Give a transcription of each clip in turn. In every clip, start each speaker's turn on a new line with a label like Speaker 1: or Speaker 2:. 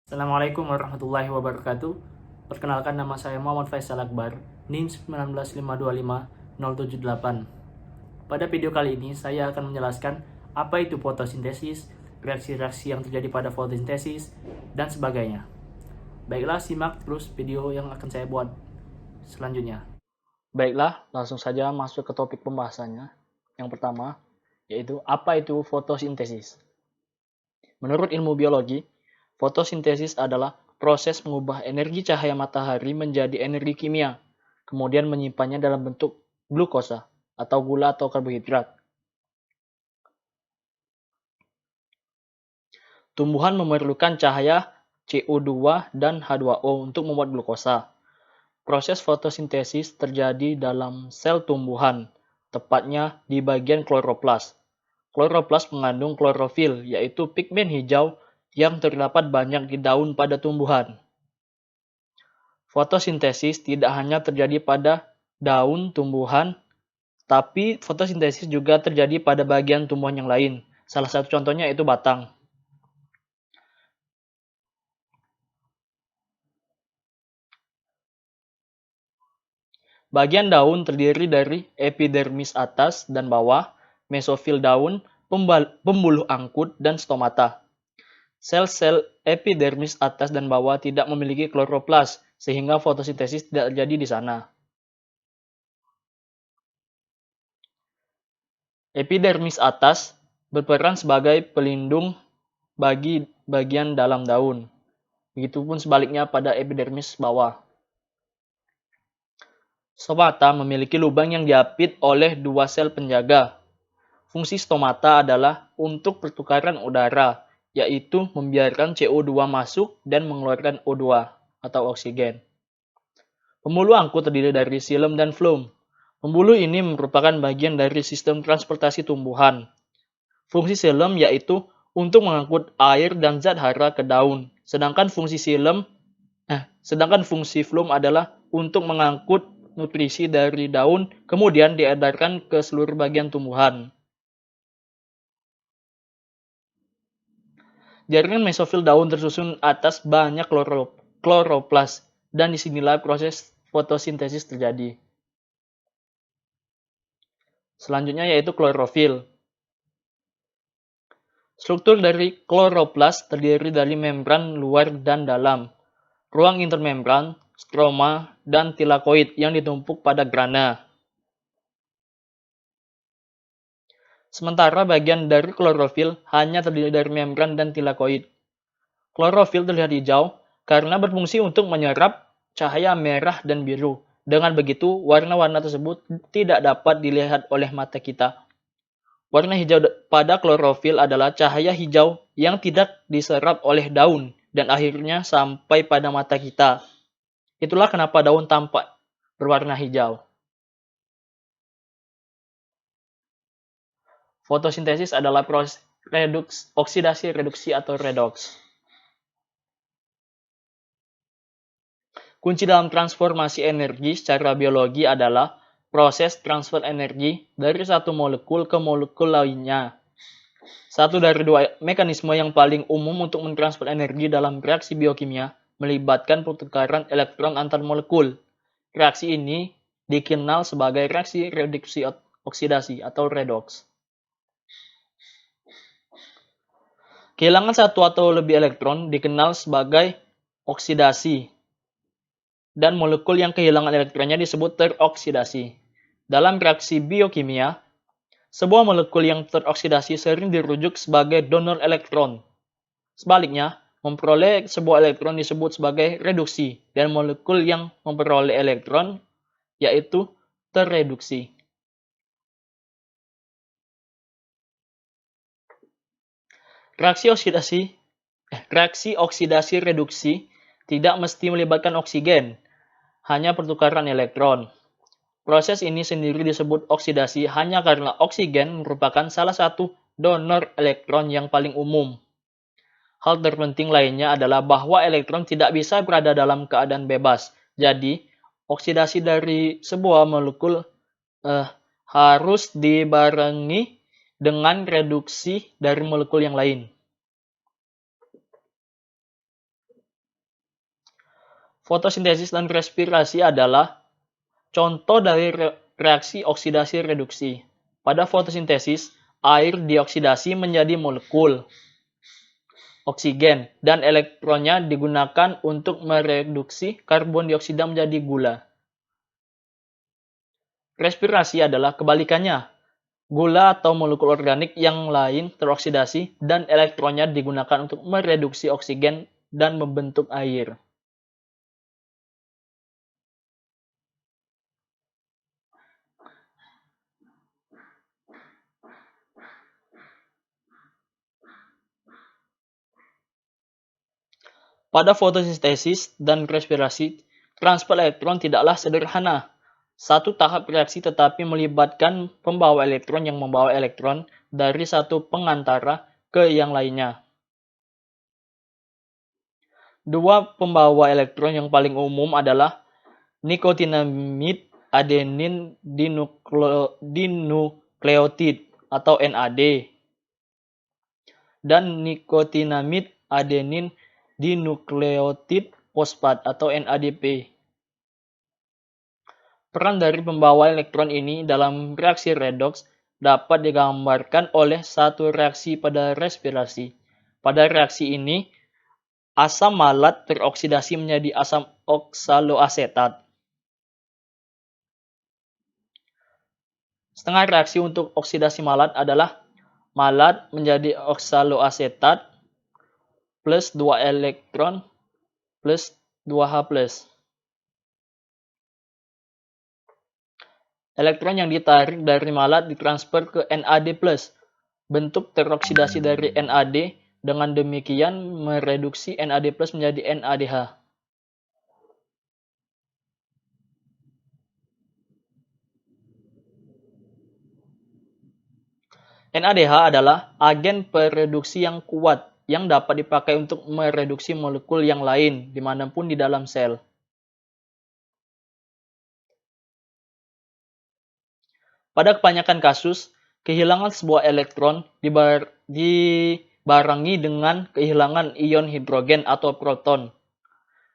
Speaker 1: Assalamualaikum warahmatullahi wabarakatuh. Perkenalkan, nama saya Muhammad Faisal Akbar, NIM 19525-078. Pada video kali ini saya akan menjelaskan apa itu fotosintesis, reaksi-reaksi yang terjadi pada fotosintesis, dan sebagainya. Baiklah, simak terus video yang akan saya buat selanjutnya. Baiklah, langsung saja masuk ke topik pembahasannya. Yang pertama, yaitu apa itu fotosintesis. Menurut ilmu biologi, fotosintesis adalah proses mengubah energi cahaya matahari menjadi energi kimia, kemudian menyimpannya dalam bentuk glukosa atau gula atau karbohidrat. Tumbuhan memerlukan cahaya CO2 dan H2O untuk membuat glukosa. Proses fotosintesis terjadi dalam sel tumbuhan, tepatnya di bagian kloroplas. Kloroplas mengandung klorofil, yaitu pigmen hijau yang terdapat banyak di daun pada tumbuhan. Fotosintesis tidak hanya terjadi pada daun tumbuhan, tapi fotosintesis juga terjadi pada bagian tumbuhan yang lain. Salah satu contohnya yaitu batang. Bagian daun terdiri dari epidermis atas dan bawah, mesofil daun, pembuluh angkut, dan stomata. Sel-sel epidermis atas dan bawah tidak memiliki kloroplas, sehingga fotosintesis tidak terjadi di sana. Epidermis atas berperan sebagai pelindung bagi bagian dalam daun. Begitupun sebaliknya pada epidermis bawah. Stomata memiliki lubang yang diapit oleh dua sel penjaga. Fungsi stomata adalah untuk pertukaran udara, yaitu membiarkan CO2 masuk dan mengeluarkan O2 atau oksigen. Pembuluh angkut terdiri dari xilem dan floem. Pembuluh ini merupakan bagian dari sistem transportasi tumbuhan. Fungsi xilem yaitu untuk mengangkut air dan zat hara ke daun, sedangkan fungsi floem adalah untuk mengangkut nutrisi dari daun kemudian diedarkan ke seluruh bagian tumbuhan. Jaringan mesofil daun tersusun atas banyak kloroplas, dan disinilah proses fotosintesis terjadi. Selanjutnya yaitu klorofil. Struktur dari kloroplas terdiri dari membran luar dan dalam, ruang intermembran, stroma, dan tilakoid yang ditumpuk pada grana. Sementara bagian dari klorofil hanya terdiri dari membran dan tilakoid. Klorofil terlihat hijau karena berfungsi untuk menyerap cahaya merah dan biru. Dengan begitu, warna-warna tersebut tidak dapat dilihat oleh mata kita. Warna hijau pada klorofil adalah cahaya hijau yang tidak diserap oleh daun dan akhirnya sampai pada mata kita. Itulah kenapa daun tampak berwarna hijau. Fotosintesis adalah proses oksidasi reduksi atau redoks. Kunci dalam transformasi energi secara biologi adalah proses transfer energi dari satu molekul ke molekul lainnya. Satu dari dua mekanisme yang paling umum untuk mentransfer energi dalam reaksi biokimia melibatkan pertukaran elektron antar molekul. Reaksi ini dikenal sebagai reaksi reduksi oksidasi atau redoks. Kehilangan satu atau lebih elektron dikenal sebagai oksidasi, dan molekul yang kehilangan elektronnya disebut teroksidasi. Dalam reaksi biokimia, sebuah molekul yang teroksidasi sering dirujuk sebagai donor elektron. Sebaliknya, memperoleh sebuah elektron disebut sebagai reduksi, dan molekul yang memperoleh elektron yaitu terreduksi. Reaksi oksidasi reduksi tidak mesti melibatkan oksigen, hanya pertukaran elektron. Proses ini sendiri disebut oksidasi hanya karena oksigen merupakan salah satu donor elektron yang paling umum. Hal terpenting lainnya adalah bahwa elektron tidak bisa berada dalam keadaan bebas. Jadi, oksidasi dari sebuah molekul harus dibarengi dengan reduksi dari molekul yang lain.
Speaker 2: Fotosintesis dan respirasi adalah contoh dari reaksi oksidasi reduksi. Pada fotosintesis, air dioksidasi menjadi molekul oksigen dan elektronnya digunakan untuk mereduksi karbon dioksida menjadi gula. Respirasi adalah kebalikannya. Gula atau molekul organik yang lain teroksidasi dan elektronnya digunakan untuk mereduksi oksigen dan membentuk air. Pada fotosintesis dan respirasi, transfer elektron tidaklah sederhana. Satu tahap reaksi tetapi melibatkan pembawa elektron yang membawa elektron dari satu pengantara ke yang lainnya. Dua pembawa elektron yang paling umum adalah nikotinamid adenin dinukleotid atau NAD dan nikotinamid adenin dinukleotid fosfat atau NADP. Peran dari pembawa elektron ini dalam reaksi redoks dapat digambarkan oleh satu reaksi pada respirasi. Pada reaksi ini, asam malat teroksidasi menjadi asam oksaloasetat. Setengah reaksi untuk oksidasi malat adalah malat menjadi oksaloasetat plus 2 elektron plus 2H+. Elektron yang ditarik dari malat ditransfer ke NAD+. Bentuk teroksidasi dari NAD dengan demikian mereduksi NAD+ menjadi NADH. NADH adalah agen pereduksi yang kuat yang dapat dipakai untuk mereduksi molekul yang lain dimanapun di dalam sel. Pada kebanyakan kasus, kehilangan sebuah elektron dibarengi dengan kehilangan ion hidrogen atau proton.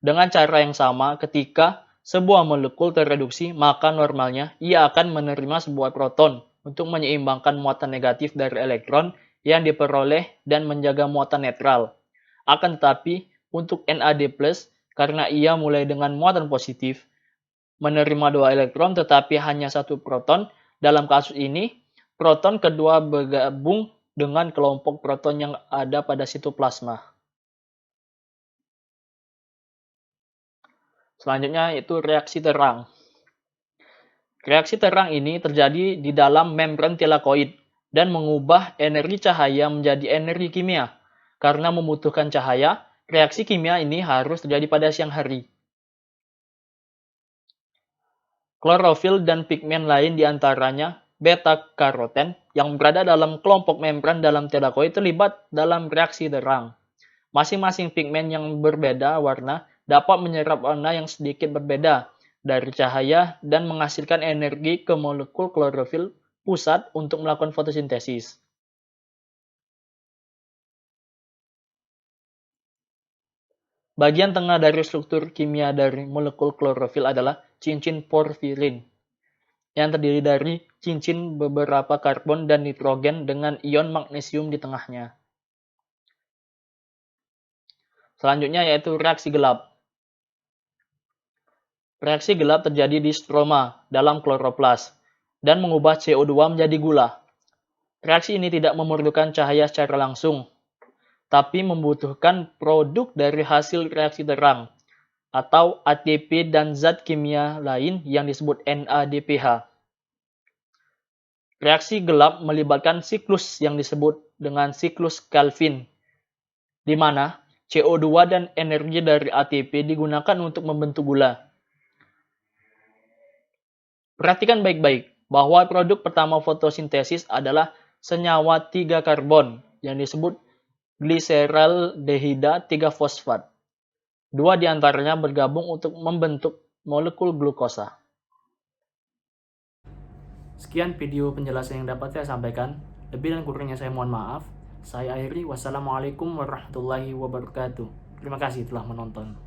Speaker 2: Dengan cara yang sama, ketika sebuah molekul terreduksi, maka normalnya ia akan menerima sebuah proton untuk menyeimbangkan muatan negatif dari elektron yang diperoleh dan menjaga muatan netral. Akan tetapi, untuk NAD+, karena ia mulai dengan muatan positif, menerima 2 elektron tetapi hanya 1 proton. Dalam kasus ini, proton kedua bergabung dengan kelompok proton yang ada pada sitoplasma. Selanjutnya yaitu reaksi terang. Reaksi terang ini terjadi di dalam membran tilakoid dan mengubah energi cahaya menjadi energi kimia. Karena membutuhkan cahaya, reaksi kimia ini harus terjadi pada siang hari. Klorofil dan pigmen lain diantaranya beta-karoten yang berada dalam kelompok membran dalam tilakoid terlibat dalam reaksi terang. Masing-masing pigmen yang berbeda warna dapat menyerap warna yang sedikit berbeda dari cahaya dan menghasilkan energi ke molekul klorofil pusat untuk melakukan fotosintesis. Bagian tengah dari struktur kimia dari molekul klorofil adalah cincin porfirin, yang terdiri dari cincin beberapa karbon dan nitrogen dengan ion magnesium di tengahnya. Selanjutnya yaitu reaksi gelap. Reaksi gelap terjadi di stroma dalam kloroplas dan mengubah CO2 menjadi gula. Reaksi ini tidak memerlukan cahaya secara langsung, tapi membutuhkan produk dari hasil reaksi terang, atau ATP dan zat kimia lain yang disebut NADPH. Reaksi gelap melibatkan siklus yang disebut dengan siklus Calvin, di mana CO2 dan energi dari ATP digunakan untuk membentuk gula. Perhatikan baik-baik bahwa produk pertama fotosintesis adalah senyawa 3 karbon yang disebut gliseraldehida 3-fosfat. 2 diantaranya bergabung untuk membentuk molekul glukosa.
Speaker 1: Sekian video penjelasan yang dapat saya sampaikan. Lebih dan kurangnya saya mohon maaf. Saya akhiri. Wassalamualaikum warahmatullahi wabarakatuh. Terima kasih telah menonton.